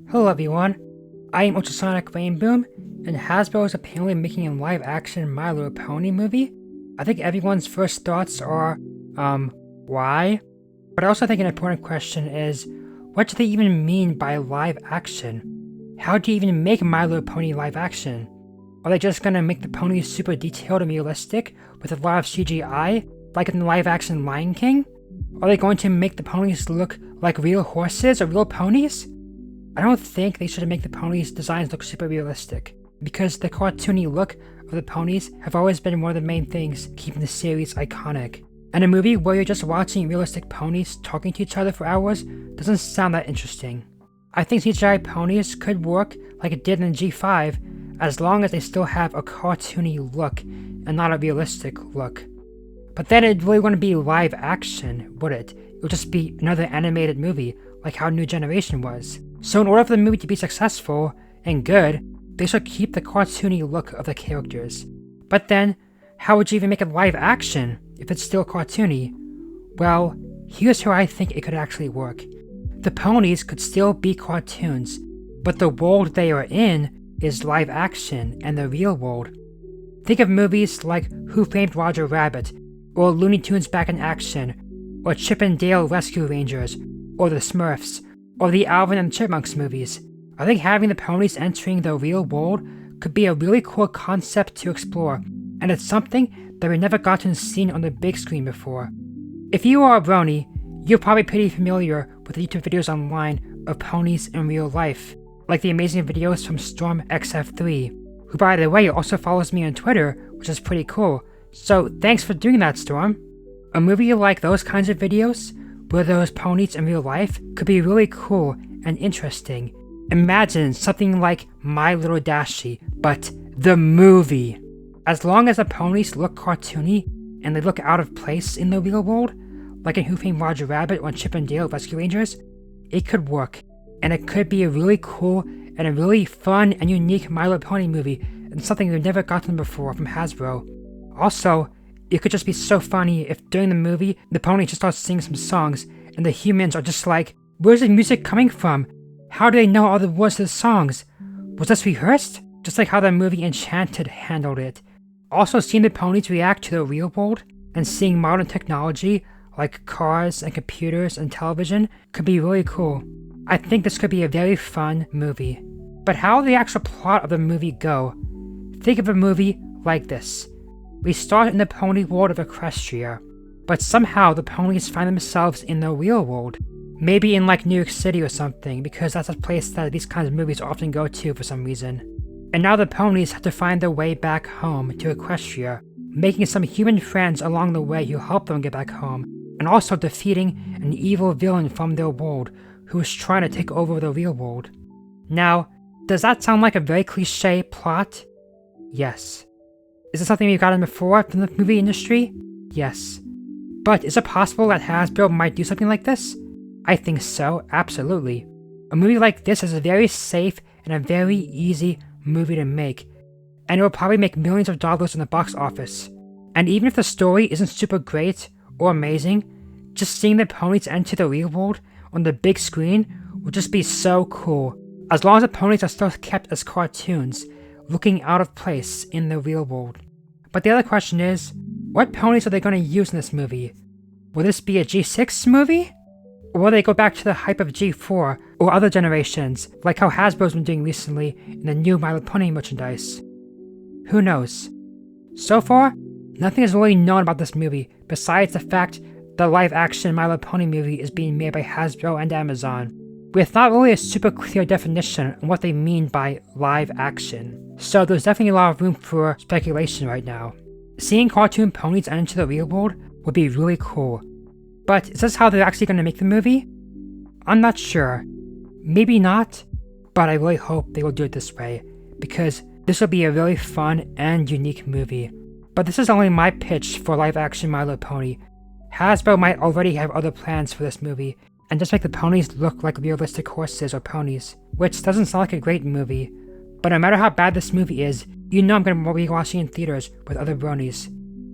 Hello everyone, I am Ultrasonic Rainboom, and Hasbro is apparently making a live-action My Little Pony movie. I think everyone's first thoughts are, why? But I also think an important question is, what do they even mean by live action? How do you even make My Little Pony live action? Are they just gonna make the ponies super detailed and realistic with a lot of CGI, like in the live-action Lion King? Are they going to make the ponies look like real horses or real ponies? I don't think they should make the ponies' designs look super realistic, because the cartoony look of the ponies have always been one of the main things keeping the series iconic. And a movie where you're just watching realistic ponies talking to each other for hours doesn't sound that interesting. I think CGI ponies could work like it did in G5, as long as they still have a cartoony look and not a realistic look. But then it really wouldn't be live action, would it? It would just be another animated movie, like how New Generation was. So in order for the movie to be successful and good, they should keep the cartoony look of the characters. But then, how would you even make it live action if it's still cartoony? Well, here's how I think it could actually work. The ponies could still be cartoons, but the world they are in is live action and the real world. Think of movies like Who Framed Roger Rabbit, or Looney Tunes Back in Action, or Chip and Dale Rescue Rangers, or The Smurfs, or the Alvin and Chipmunks movies. I think having the ponies entering the real world could be a really cool concept to explore, and it's something that we've never gotten seen on the big screen before. If you are a brony, you're probably pretty familiar with the YouTube videos online of ponies in real life, like the amazing videos from Storm XF3, who by the way also follows me on Twitter, which is pretty cool, so thanks for doing that, Storm. A movie like those kinds of videos, where those ponies in real life, could be really cool and interesting. Imagine something like My Little Dashie, but the movie. As long as the ponies look cartoony and they look out of place in the real world, like in Who Framed Roger Rabbit or Chip and Dale Rescue Rangers, it could work, and it could be a really cool and a really fun and unique My Little Pony movie, and something we've never gotten before from Hasbro. Also, it could just be so funny if during the movie, the ponies just start singing some songs, and the humans are just like, where's the music coming from? How do they know all the words to the songs? Was this rehearsed? Just like how the movie Enchanted handled it. Also, seeing the ponies react to the real world, and seeing modern technology, like cars and computers and television, could be really cool. I think this could be a very fun movie. But how will the actual plot of the movie go? Think of a movie like this. We start in the pony world of Equestria, but somehow the ponies find themselves in the real world. Maybe in like New York City or something, because that's a place that these kinds of movies often go to for some reason. And now the ponies have to find their way back home to Equestria, making some human friends along the way who help them get back home, and also defeating an evil villain from their world who is trying to take over the real world. Now, does that sound like a very cliche plot? Yes. Is this something we've gotten before from the movie industry? Yes. But is it possible that Hasbro might do something like this? I think so, absolutely. A movie like this is a very safe and a very easy movie to make, and it will probably make millions of dollars in the box office. And even if the story isn't super great or amazing, just seeing the ponies enter the real world on the big screen would just be so cool, as long as the ponies are still kept as cartoons, looking out of place in the real world. But the other question is, what ponies are they going to use in this movie? Will this be a G6 movie? Or will they go back to the hype of G4 or other generations, like how Hasbro's been doing recently in the new My Little Pony merchandise? Who knows? So far, nothing is really known about this movie, besides the fact the live-action My Little Pony movie is being made by Hasbro and Amazon, with not really a super clear definition on what they mean by live action. So there's definitely a lot of room for speculation right now. Seeing cartoon ponies enter the real world would be really cool. But is this how they're actually going to make the movie? I'm not sure. Maybe not, but I really hope they will do it this way, because this will be a really fun and unique movie. But this is only my pitch for live-action My Little Pony. Hasbro might already have other plans for this movie, and just make the ponies look like realistic horses or ponies, which doesn't sound like a great movie. But no matter how bad this movie is, you know I'm going to be watching in theaters with other bronies.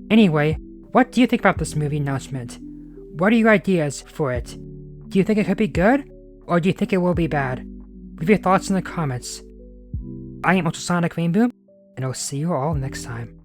Anyway, what do you think about this movie announcement? What are your ideas for it? Do you think it could be good, or do you think it will be bad? Leave your thoughts in the comments. I am Ultrasonic Rainbow, and I'll see you all next time.